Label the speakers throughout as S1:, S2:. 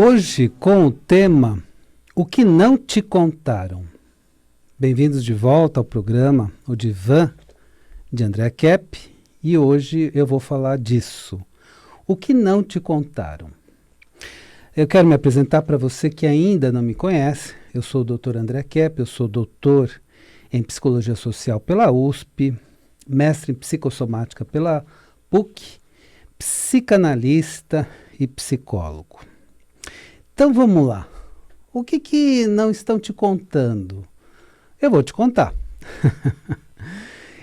S1: Hoje com o tema O que não te contaram. Bem-vindos de volta ao programa O Divã de André Kepp, e hoje eu vou falar disso. O que não te contaram. Eu quero me apresentar para você que ainda não me conhece. Eu sou o Dr. André Kepp, eu sou doutor em Psicologia Social pela USP, mestre em Psicossomática pela PUC, psicanalista e psicólogo. Então vamos lá. O que não estão te contando? Eu vou te contar.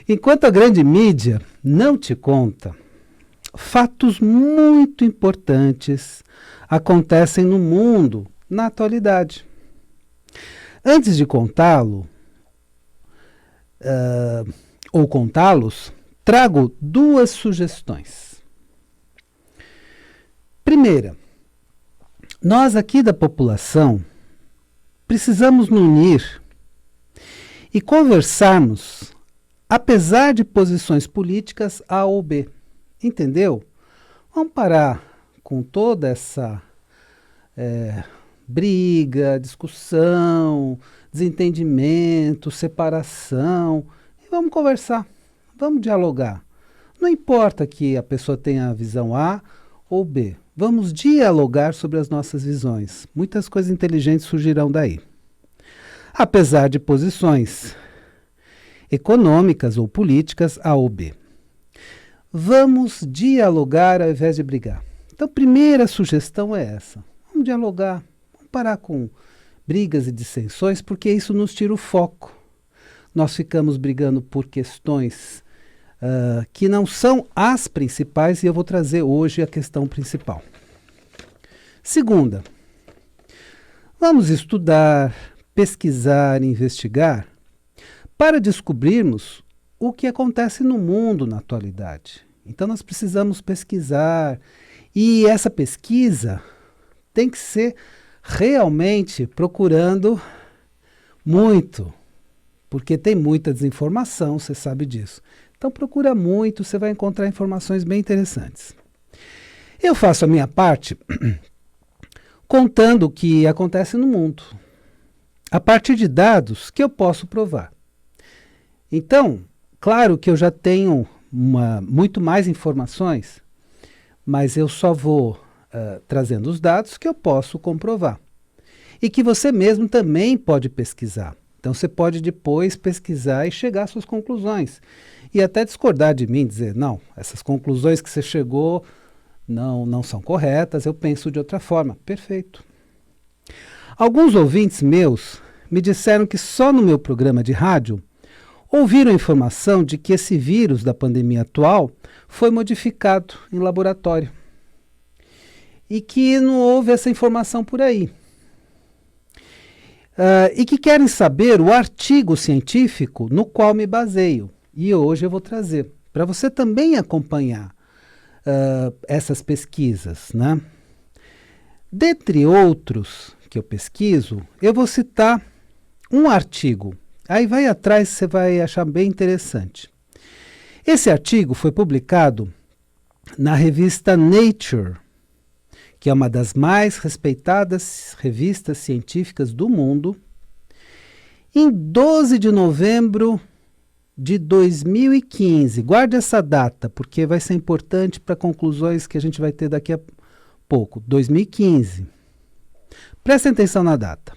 S1: Enquanto a grande mídia não te conta, fatos muito importantes acontecem no mundo na atualidade. Antes de contá-lo, ou contá-los, trago duas sugestões. Primeira, nós aqui da população precisamos nos unir e conversarmos, apesar de posições políticas A ou B. Entendeu? Vamos parar com toda essa briga, discussão, desentendimento, separação, e vamos conversar, vamos dialogar. Não importa que a pessoa tenha a visão A ou B. Vamos dialogar sobre as nossas visões. Muitas coisas inteligentes surgirão daí. Apesar de posições econômicas ou políticas A ou B. Vamos dialogar ao invés de brigar. Então, a primeira sugestão é essa. Vamos dialogar. Vamos parar com brigas e dissensões, porque isso nos tira o foco. Nós ficamos brigando por questões que não são as principais, e eu vou trazer hoje a questão principal. Segunda, vamos estudar, pesquisar, investigar para descobrirmos o que acontece no mundo na atualidade. Então nós precisamos pesquisar, e essa pesquisa tem que ser realmente procurando muito, porque tem muita desinformação, você sabe disso. Então procura muito, você vai encontrar informações bem interessantes. Eu faço a minha parte contando o que acontece no mundo, a partir de dados que eu posso provar. Então, claro que eu já tenho muito mais informações, mas eu só vou trazendo os dados que eu posso comprovar. E que você mesmo também pode pesquisar. Então você pode depois pesquisar e chegar às suas conclusões. E até discordar de mim, dizer, não, essas conclusões que você chegou não são corretas, eu penso de outra forma. Perfeito. Alguns ouvintes meus me disseram que só no meu programa de rádio ouviram a informação de que esse vírus da pandemia atual foi modificado em laboratório. E que não houve essa informação por aí. E que querem saber o artigo científico no qual me baseio. E hoje eu vou trazer, para você também acompanhar essas pesquisas, né? Dentre outros que eu pesquiso, eu vou citar um artigo. Aí vai atrás, você vai achar bem interessante. Esse artigo foi publicado na revista Nature, que é uma das mais respeitadas revistas científicas do mundo, em 12 de novembro de 2015. Guarde essa data, porque vai ser importante para conclusões que a gente vai ter daqui a pouco. 2015. Prestem atenção na data.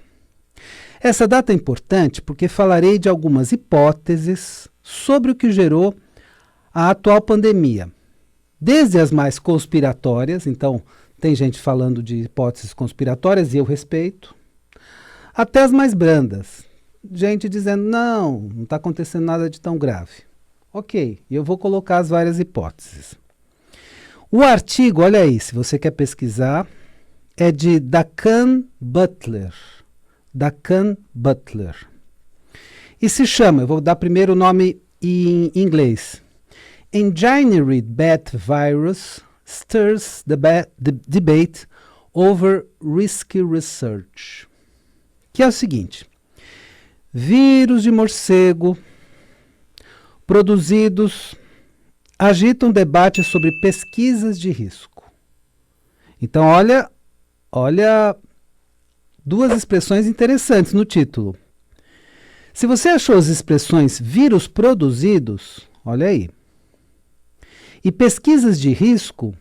S1: Essa data é importante porque falarei de algumas hipóteses sobre o que gerou a atual pandemia. Desde as mais conspiratórias, então tem gente falando de hipóteses conspiratórias e eu respeito, até as mais brandas. Gente dizendo, não está acontecendo nada de tão grave. Ok, e eu vou colocar as várias hipóteses. O artigo, olha aí, se você quer pesquisar, é de Dakan Butler. Dakan Butler. E se chama, eu vou dar primeiro o nome em inglês. Engineered Bat Virus Stirs the Debate over Risky Research. Que é o seguinte. Vírus de morcego produzidos agitam debate sobre pesquisas de risco. Então, olha olha duas expressões interessantes no título. Se você achou as expressões vírus produzidos, olha aí. E pesquisas de risco,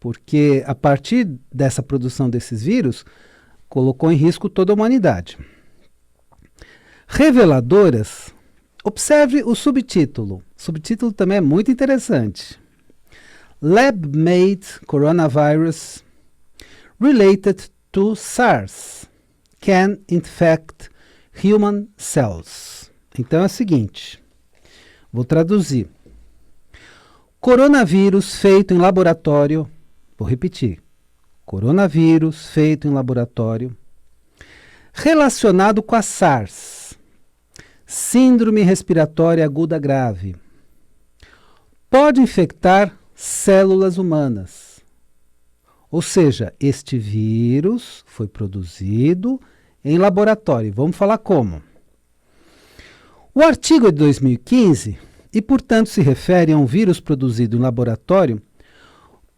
S1: porque a partir dessa produção desses vírus, colocou em risco toda a humanidade. Reveladoras, observe o subtítulo. O subtítulo também é muito interessante. Lab-made coronavirus related to SARS can infect human cells. Então é o seguinte, vou traduzir. Coronavírus feito em laboratório, vou repetir. Coronavírus feito em laboratório relacionado com a SARS, Síndrome Respiratória Aguda Grave, pode infectar células humanas. Ou seja, este vírus foi produzido em laboratório. Vamos falar como. O artigo é de 2015 e, portanto, se refere a um vírus produzido em laboratório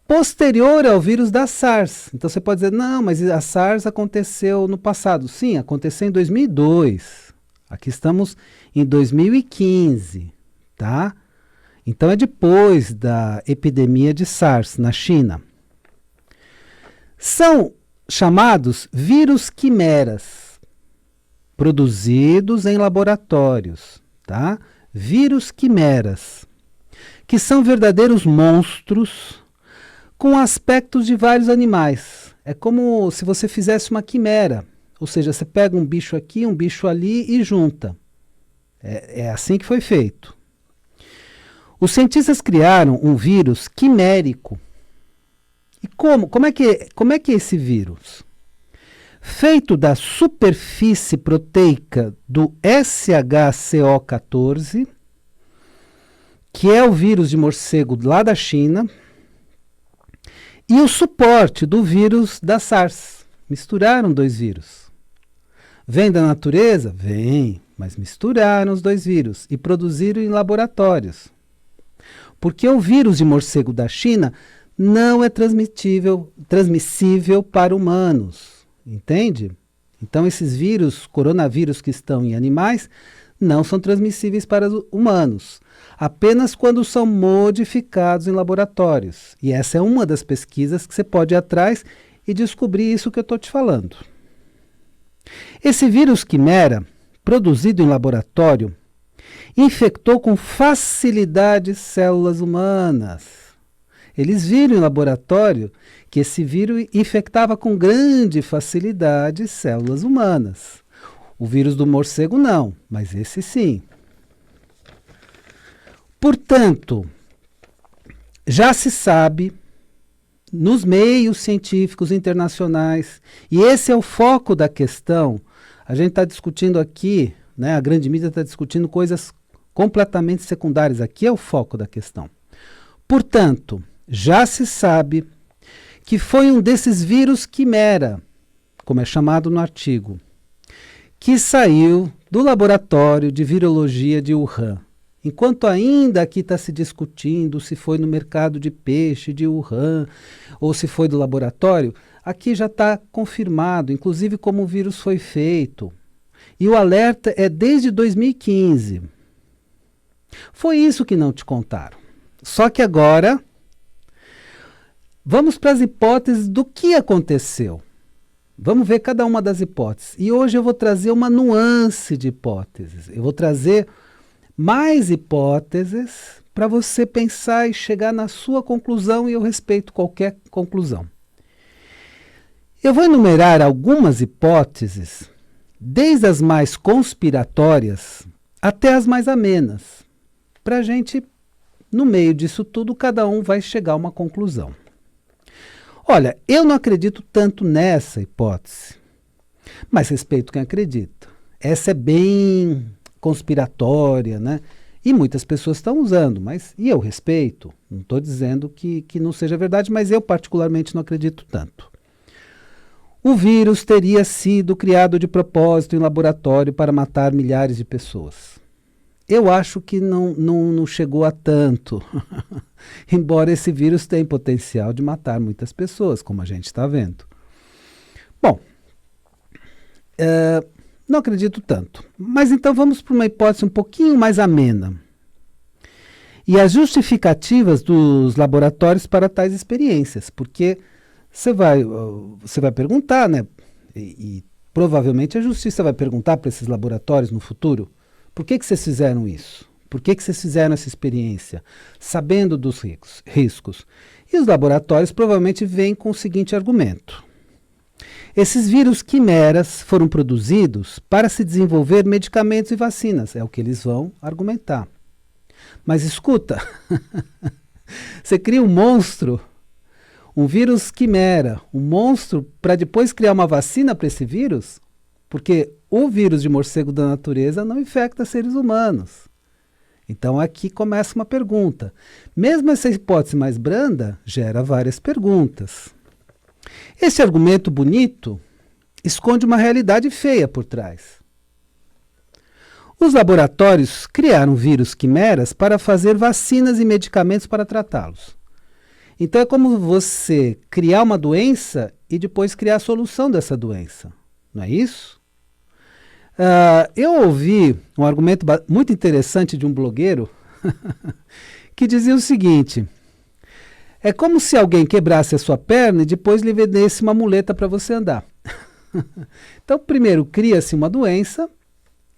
S1: posterior ao vírus da SARS. Então você pode dizer, não, mas a SARS aconteceu no passado. Sim, aconteceu em 2002. Aqui estamos em 2015, tá? Então é depois da epidemia de SARS na China. São chamados vírus quimeras, produzidos em laboratórios, tá? Vírus quimeras, que são verdadeiros monstros com aspectos de vários animais. É como se você fizesse uma quimera, ou seja, você pega um bicho aqui, um bicho ali e junta. É assim que foi feito. Os cientistas criaram um vírus quimérico. E como é que é esse vírus? Feito da superfície proteica do SHCO14, que é o vírus de morcego lá da China, e o suporte do vírus da SARS. Misturaram dois vírus. Vem da natureza? Vem, mas misturaram os dois vírus e produziram em laboratórios. Porque o vírus de morcego da China não é transmissível para humanos. Entende? Então esses vírus, coronavírus que estão em animais, não são transmissíveis para os humanos. Apenas quando são modificados em laboratórios. E essa é uma das pesquisas que você pode ir atrás e descobrir isso que eu estou te falando. Esse vírus quimera, produzido em laboratório, infectou com facilidade células humanas. Eles viram em laboratório que esse vírus infectava com grande facilidade células humanas. O vírus do morcego não, mas esse sim. Portanto, já se sabe nos meios científicos internacionais, e esse é o foco da questão. A gente está discutindo aqui, né, a grande mídia está discutindo coisas completamente secundárias. Aqui é o foco da questão. Portanto, já se sabe que foi um desses vírus quimera, como é chamado no artigo, que saiu do laboratório de virologia de Wuhan. Enquanto ainda aqui está se discutindo se foi no mercado de peixe de Wuhan ou se foi do laboratório, aqui já está confirmado, inclusive como o vírus foi feito. E o alerta é desde 2015. Foi isso que não te contaram. Só que agora, vamos para as hipóteses do que aconteceu. Vamos ver cada uma das hipóteses. E hoje eu vou trazer uma nuance de hipóteses. Eu vou trazer mais hipóteses para você pensar e chegar na sua conclusão, e eu respeito qualquer conclusão. Eu vou enumerar algumas hipóteses, desde as mais conspiratórias até as mais amenas. Para a gente, no meio disso tudo, cada um vai chegar a uma conclusão. Olha, eu não acredito tanto nessa hipótese, mas respeito quem acredita. Essa é bem conspiratória, né? E muitas pessoas estão usando, mas e eu respeito. Não estou dizendo que não seja verdade, mas eu particularmente não acredito tanto. O vírus teria sido criado de propósito em laboratório para matar milhares de pessoas. Eu acho que não chegou a tanto, embora esse vírus tenha potencial de matar muitas pessoas, como a gente está vendo. Bom, não acredito tanto. Mas então vamos para uma hipótese um pouquinho mais amena. E as justificativas dos laboratórios para tais experiências. Porque você vai perguntar, né? E provavelmente a justiça vai perguntar para esses laboratórios no futuro: por que vocês fizeram isso? Por que vocês fizeram essa experiência? Sabendo dos riscos. E os laboratórios provavelmente vêm com o seguinte argumento: esses vírus quimeras foram produzidos para se desenvolver medicamentos e vacinas. É o que eles vão argumentar. Mas escuta, você cria um monstro, um vírus quimera, um monstro para depois criar uma vacina para esse vírus? Porque o vírus de morcego da natureza não infecta seres humanos. Então aqui começa uma pergunta. Mesmo essa hipótese mais branda gera várias perguntas. Esse argumento bonito esconde uma realidade feia por trás. Os laboratórios criaram vírus quimeras para fazer vacinas e medicamentos para tratá-los. Então é como você criar uma doença e depois criar a solução dessa doença. Não é isso? Eu ouvi um argumento muito interessante de um blogueiro que dizia o seguinte: é como se alguém quebrasse a sua perna e depois lhe vendesse uma muleta para você andar. Então, primeiro cria-se uma doença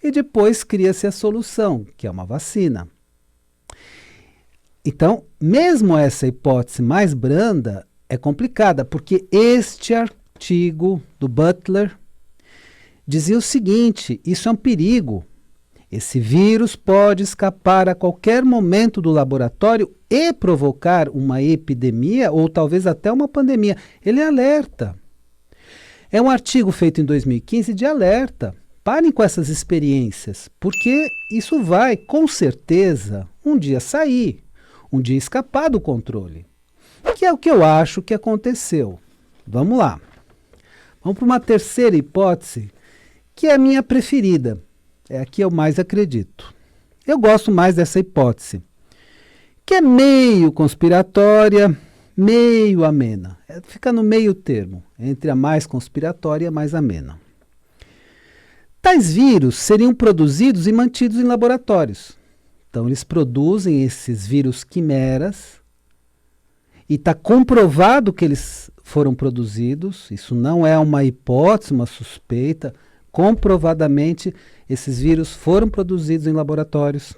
S1: e depois cria-se a solução, que é uma vacina. Então, mesmo essa hipótese mais branda é complicada, porque este artigo do Butler dizia o seguinte: isso é um perigo. Esse vírus pode escapar a qualquer momento do laboratório e provocar uma epidemia ou talvez até uma pandemia. Ele alerta. É um artigo feito em 2015 de alerta. Parem com essas experiências, porque isso vai, com certeza, um dia sair, um dia escapar do controle. Que é o que eu acho que aconteceu. Vamos lá. Vamos para uma terceira hipótese, que é a minha preferida. É a que eu mais acredito. Eu gosto mais dessa hipótese, que é meio conspiratória, meio amena. Fica no meio termo, entre a mais conspiratória e a mais amena. Tais vírus seriam produzidos e mantidos em laboratórios. Então, eles produzem esses vírus quimeras e está comprovado que eles foram produzidos. Isso não é uma hipótese, uma suspeita. Comprovadamente, esses vírus foram produzidos em laboratórios.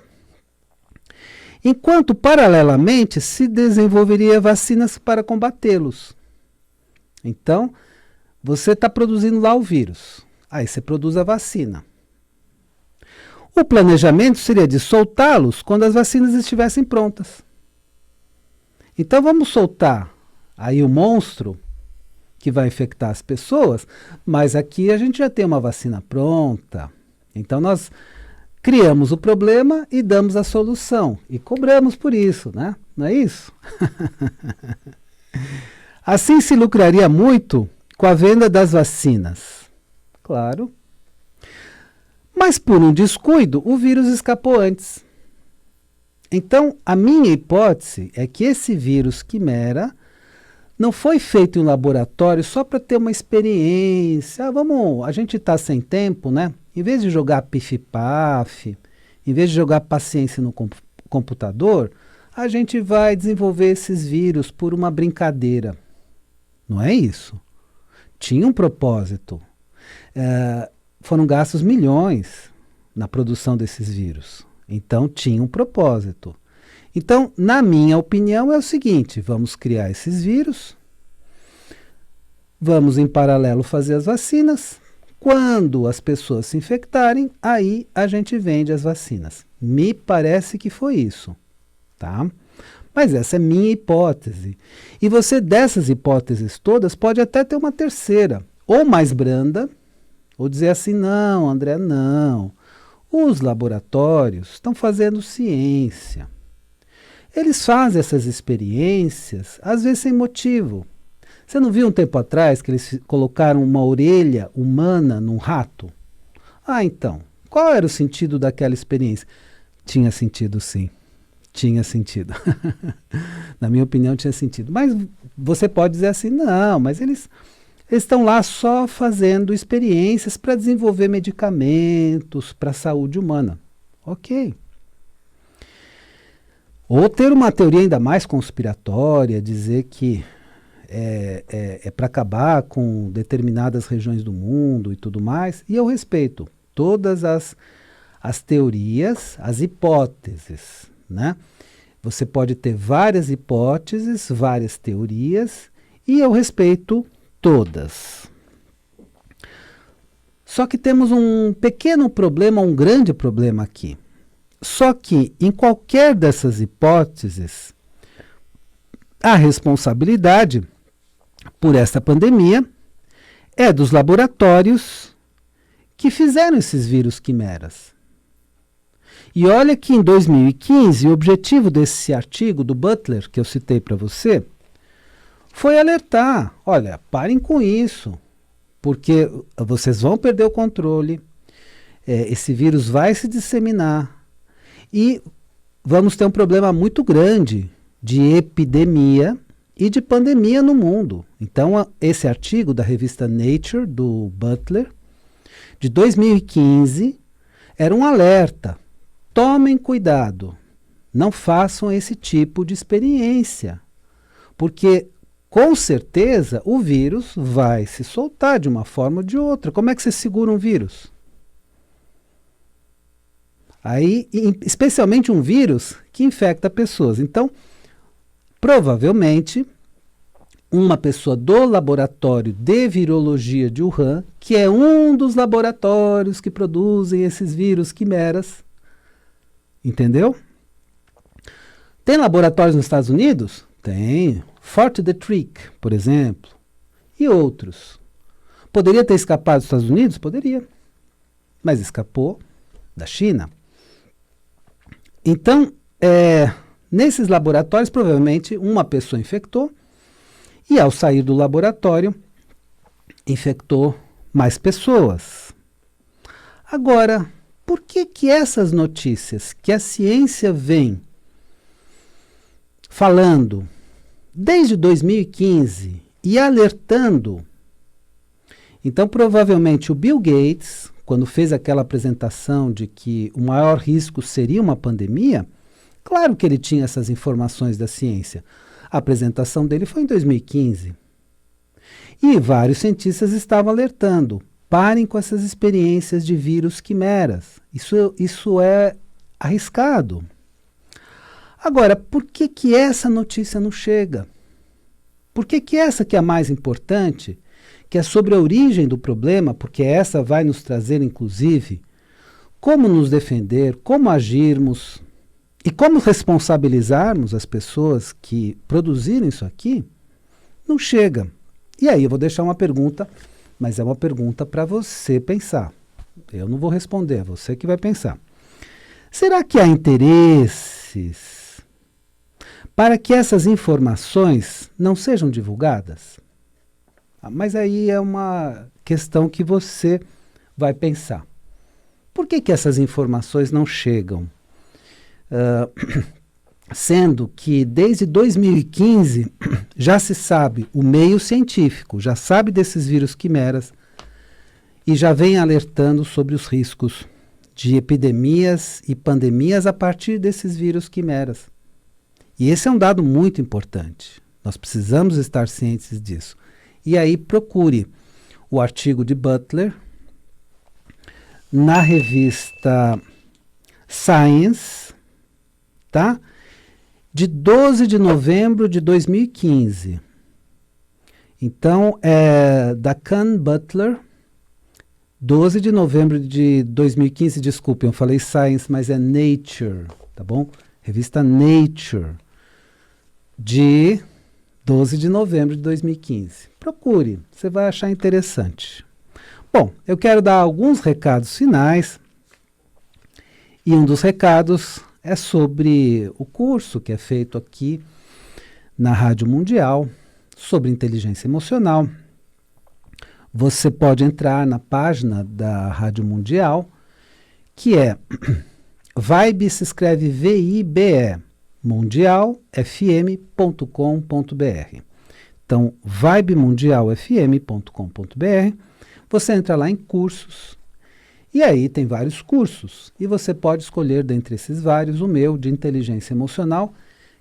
S1: Enquanto, paralelamente, se desenvolveria vacinas para combatê-los. Então, você está produzindo lá o vírus. Aí você produz a vacina. O planejamento seria de soltá-los quando as vacinas estivessem prontas. Então, vamos soltar aí o monstro que vai infectar as pessoas, mas aqui a gente já tem uma vacina pronta. Então nós criamos o problema e damos a solução. E cobramos por isso, né? Não é isso? Assim se lucraria muito com a venda das vacinas. Claro. Mas por um descuido, o vírus escapou antes. Então, a minha hipótese é que esse vírus quimera não foi feito em laboratório só para ter uma experiência. A gente está sem tempo, né? Em vez de jogar pif-paf, em vez de jogar paciência no computador, a gente vai desenvolver esses vírus por uma brincadeira. Não é isso. Tinha um propósito. Foram gastos milhões na produção desses vírus. Então, tinha um propósito. Então, na minha opinião, é o seguinte: vamos criar esses vírus, vamos em paralelo fazer as vacinas. Quando as pessoas se infectarem, aí a gente vende as vacinas. Me parece que foi isso, tá? Mas essa é minha hipótese. E você, dessas hipóteses todas, pode até ter uma terceira, ou mais branda, ou dizer assim: não, André, não. Os laboratórios estão fazendo ciência. Eles fazem essas experiências, às vezes sem motivo. Você não viu um tempo atrás que eles colocaram uma orelha humana num rato? Então, qual era o sentido daquela experiência? Tinha sentido, sim. Tinha sentido. Na minha opinião, tinha sentido. Mas você pode dizer assim: não, mas eles Eles estão lá só fazendo experiências para desenvolver medicamentos para a saúde humana. Ok. Ou ter uma teoria ainda mais conspiratória, dizer que é para acabar com determinadas regiões do mundo e tudo mais, e eu respeito todas as teorias, as hipóteses, né? Você pode ter várias hipóteses, várias teorias, e eu respeito todas. Só que temos um pequeno problema, um grande problema aqui. Só que em qualquer dessas hipóteses, a responsabilidade por essa pandemia é dos laboratórios que fizeram esses vírus quimeras. E olha que em 2015, o objetivo desse artigo do Butler, que eu citei para você, foi alertar, olha, parem com isso, porque vocês vão perder o controle, esse vírus vai se disseminar e vamos ter um problema muito grande de epidemia e de pandemia no mundo. Então, esse artigo da revista Nature, do Butler, de 2015, era um alerta. Tomem cuidado, não façam esse tipo de experiência, porque com certeza o vírus vai se soltar de uma forma ou de outra. Como é que você segura um vírus? Aí, especialmente um vírus que infecta pessoas. Então, provavelmente, uma pessoa do laboratório de virologia de Wuhan, que é um dos laboratórios que produzem esses vírus quimeras, entendeu? Tem laboratórios nos Estados Unidos? Tem. Fort Detrick, por exemplo, e outros. Poderia ter escapado dos Estados Unidos? Poderia. Mas escapou da China. Então, nesses laboratórios, provavelmente uma pessoa infectou e, ao sair do laboratório, infectou mais pessoas. Agora, por que essas notícias que a ciência vem falando desde 2015 e alertando? Então, provavelmente o Bill Gates, quando fez aquela apresentação de que o maior risco seria uma pandemia, claro que ele tinha essas informações da ciência. A apresentação dele foi em 2015. E vários cientistas estavam alertando. Parem com essas experiências de vírus quimeras. Isso é arriscado. Agora, por que essa notícia não chega? Por que essa que é a mais importante, que é sobre a origem do problema, porque essa vai nos trazer, inclusive, como nos defender, como agirmos e como responsabilizarmos as pessoas que produziram isso aqui, não chega. E aí eu vou deixar uma pergunta, mas é uma pergunta para você pensar. Eu não vou responder, é você que vai pensar. Será que há interesses para que essas informações não sejam divulgadas? Mas aí é uma questão que você vai pensar. Por que essas informações não chegam? Sendo que desde 2015 já se sabe, o meio científico já sabe desses vírus quimeras e já vem alertando sobre os riscos de epidemias e pandemias a partir desses vírus quimeras. E esse é um dado muito importante. Nós precisamos estar cientes disso. E aí procure o artigo de Butler na revista Science, tá? De 12 de novembro de 2015. Então, é da Can Butler, 12 de novembro de 2015, desculpem, eu falei Science, mas é Nature, tá bom? Revista Nature, de 12 de novembro de 2015. Procure, você vai achar interessante. Bom, eu quero dar alguns recados finais, e um dos recados é sobre o curso que é feito aqui na Rádio Mundial, sobre inteligência emocional. Você pode entrar na página da Rádio Mundial, que é Vibe, se escreve VIBE, mundialfm.com.br. Então, vibemundialfm.com.br, você entra lá em cursos, e aí tem vários cursos, e você pode escolher dentre esses vários o meu de inteligência emocional,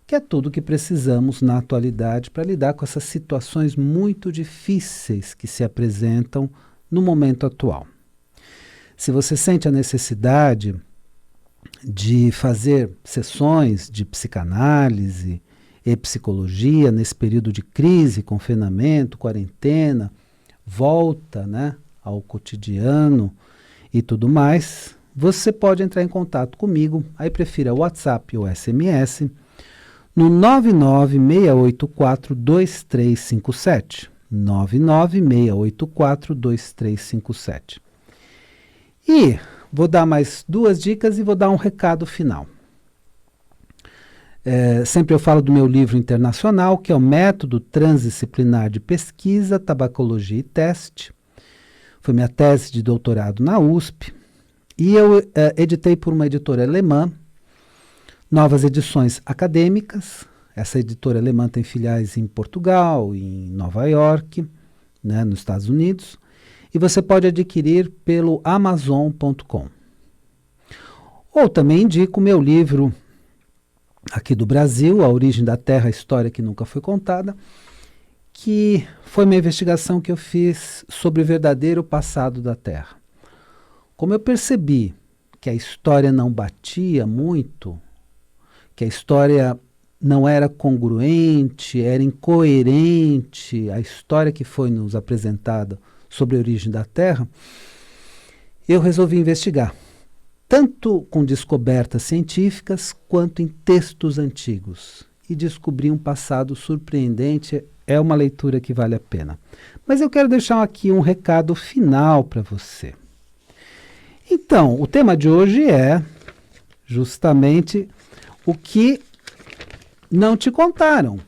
S1: que é tudo que precisamos na atualidade para lidar com essas situações muito difíceis que se apresentam no momento atual. Se você sente a necessidade de fazer sessões de psicanálise e psicologia nesse período de crise, confinamento, quarentena, volta, né, ao cotidiano e tudo mais, você pode entrar em contato comigo, aí prefira o WhatsApp ou SMS, no 996842357. 996842357. E vou dar mais 2 dicas e vou dar um recado final. Sempre eu falo do meu livro internacional, que é o Método Transdisciplinar de Pesquisa, Tabacologia e Teste. Foi minha tese de doutorado na USP. E eu editei por uma editora alemã, novas edições acadêmicas. Essa editora alemã tem filiais em Portugal, em Nova York, né, nos Estados Unidos. E você pode adquirir pelo Amazon.com. Ou também indico o meu livro aqui do Brasil, A Origem da Terra, a História que Nunca Foi Contada, que foi uma investigação que eu fiz sobre o verdadeiro passado da Terra. Como eu percebi que a história não batia muito, que a história não era congruente, era incoerente, a história que foi nos apresentada sobre a origem da Terra, eu resolvi investigar, tanto com descobertas científicas quanto em textos antigos, e descobri um passado surpreendente. É uma leitura que vale a pena. Mas eu quero deixar aqui um recado final para você. Então, o tema de hoje é justamente o que não te contaram.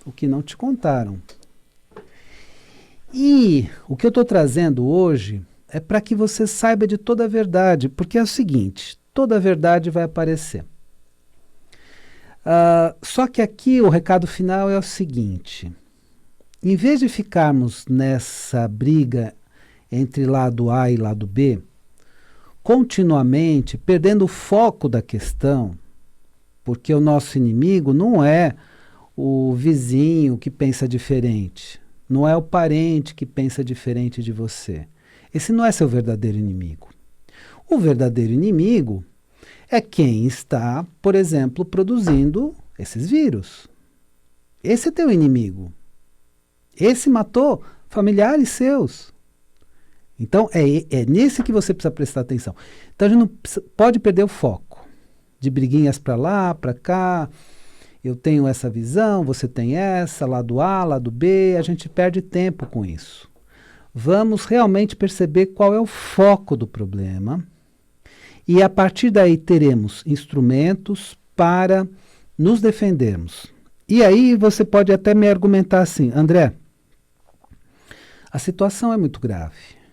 S1: O que não te contaram. E o que eu estou trazendo hoje é para que você saiba de toda a verdade, porque é o seguinte, toda a verdade vai aparecer. Só que aqui o recado final é o seguinte, em vez de ficarmos nessa briga entre lado A e lado B, continuamente perdendo o foco da questão, porque o nosso inimigo não é o vizinho que pensa diferente, não é o parente que pensa diferente de você. Esse não é seu verdadeiro inimigo. O verdadeiro inimigo é quem está, por exemplo, produzindo esses vírus. Esse é teu inimigo. Esse matou familiares seus. Então, é nesse que você precisa prestar atenção. Então, a gente não pode perder o foco de briguinhas para lá, para cá. Eu tenho essa visão, você tem essa, lado A, lado B. A gente perde tempo com isso. Vamos realmente perceber qual é o foco do problema. E, a partir daí, teremos instrumentos para nos defendermos. E aí, você pode até me argumentar assim, André, a situação é muito grave.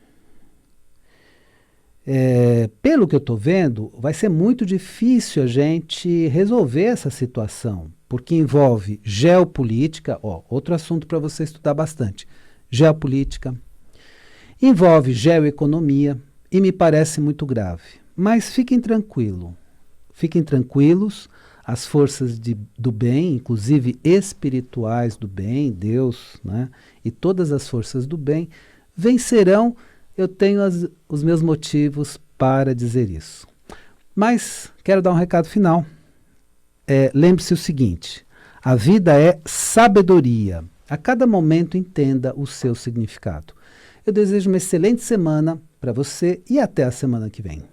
S1: Pelo que eu estou vendo, vai ser muito difícil a gente resolver essa situação, porque envolve geopolítica, outro assunto para você estudar bastante, geopolítica, envolve geoeconomia e me parece muito grave. Mas fiquem tranquilos, as forças do bem, inclusive espirituais do bem, Deus, né, e todas as forças do bem, vencerão. Eu tenho os meus motivos para dizer isso. Mas quero dar um recado final. Lembre-se o seguinte, a vida é sabedoria. A cada momento entenda o seu significado. Eu desejo uma excelente semana para você e até a semana que vem.